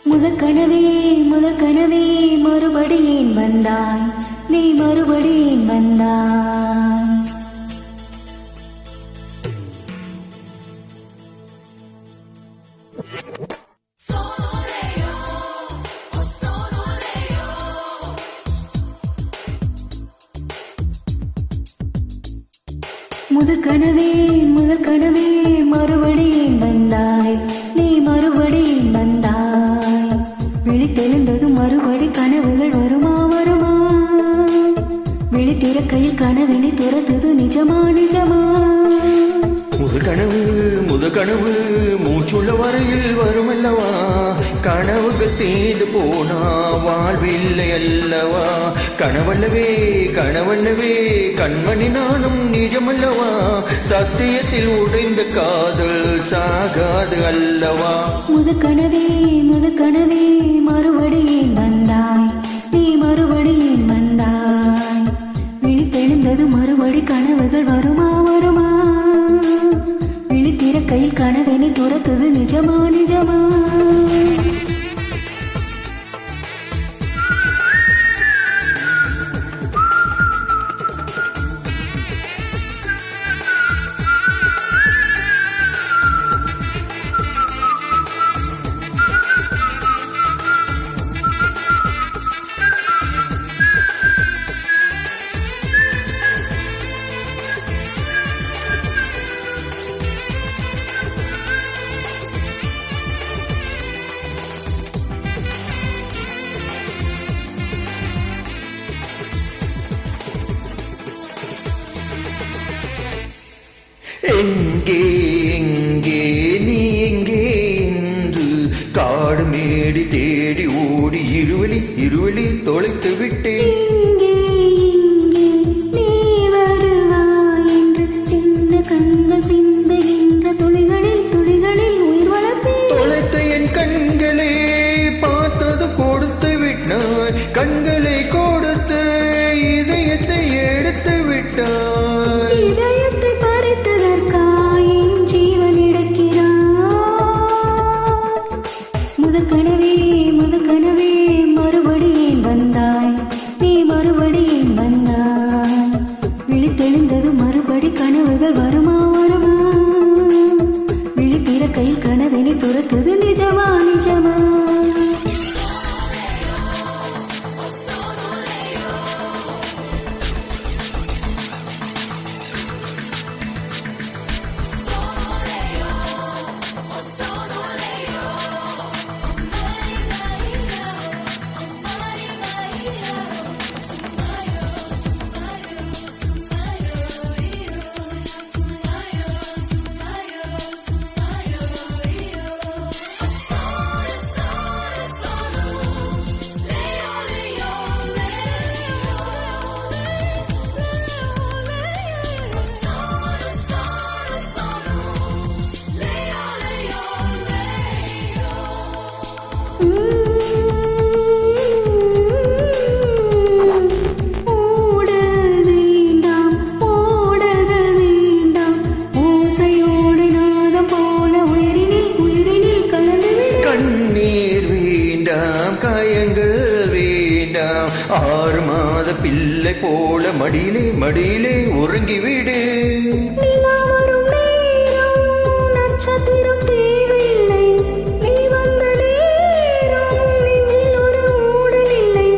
முதல் கனவே மறுபடி ஏன் வந்தாய், நீ மறுபடி ஏன் வந்தாய். முதல் கனவே மறுபடி ஏன் வந்தாய், நீ மறுபடி ஏன் வந்தாய். விழித்தெழுந்தது மறுபடி கனவுகள் வருமா வருமா, விழித்திறக்கையில் கனவினை துரத்துது நிஜமா நிஜமா. முதல் கனவு மூச்சுள்ள வரையில் வருமல்லவா, கனவுகள் தேடு போனா வாழ்வில்லை அல்லவா. கனவல்லவே கண்மணி நானும் நிஜமல்லவா, சத்தியத்தில் உடைந்த காதல் சாகாது அல்லவா. முதல் கனவே மறுபடி ஏன் வந்தாய், நீ மறுபடி ஏன் வந்தாய். விழித்தெழுந்தது மறுபடி கனவுகள் வருமா வருமா, விழித்திறக்கையில் கனவினை துரத்துது நிஜமா நிஜமா. எங்கே நீ எங்கே என்று காடு மேடி தேடி ஓடி இருவழி தொலைத்து விட்டேன். தொலைத்த என் கண்களே பார்த்தது கொடுத்து விட்டாய், கண்களை கொடுத்து இதயத்தை எடுத்து விட்டாய். இதயத்தை பறித்ததற்காய் என் ஜீவன் இழக்கிறாய். முதல் கனவே மறுபடி ஏன் வந்தாய், நீ மறுபடி ஏன் வந்தாய். விழித்தெழுந்தது மறுபடி கனவுகள் வருமா வருமா, விழித்திறக்கையில் கனவினை துரத்துது நிஜமா நிஜமா. ஆறு மாத பிள்ளை போல மடியிலே உறங்கிவிடு. நட்சத்திரம் தேவையில்லை, நீ வந்த நேரம் நெஞ்சில் ஒரு ஊடல் இல்லை.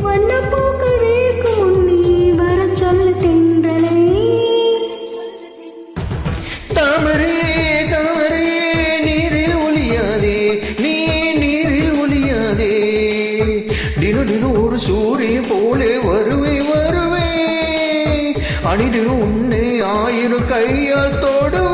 வண்ணப்பூக்கள் வேர்க்கும் நீ வர சொல்ல தென்றலை. தாமரே நீரில் ஒளியாதே, நீ நீரில் ஒளியாதே. தினம் ஒரு சூரியன் போலே வருவே அணிது உன்னை ஆயிரம் கையால் தொடு.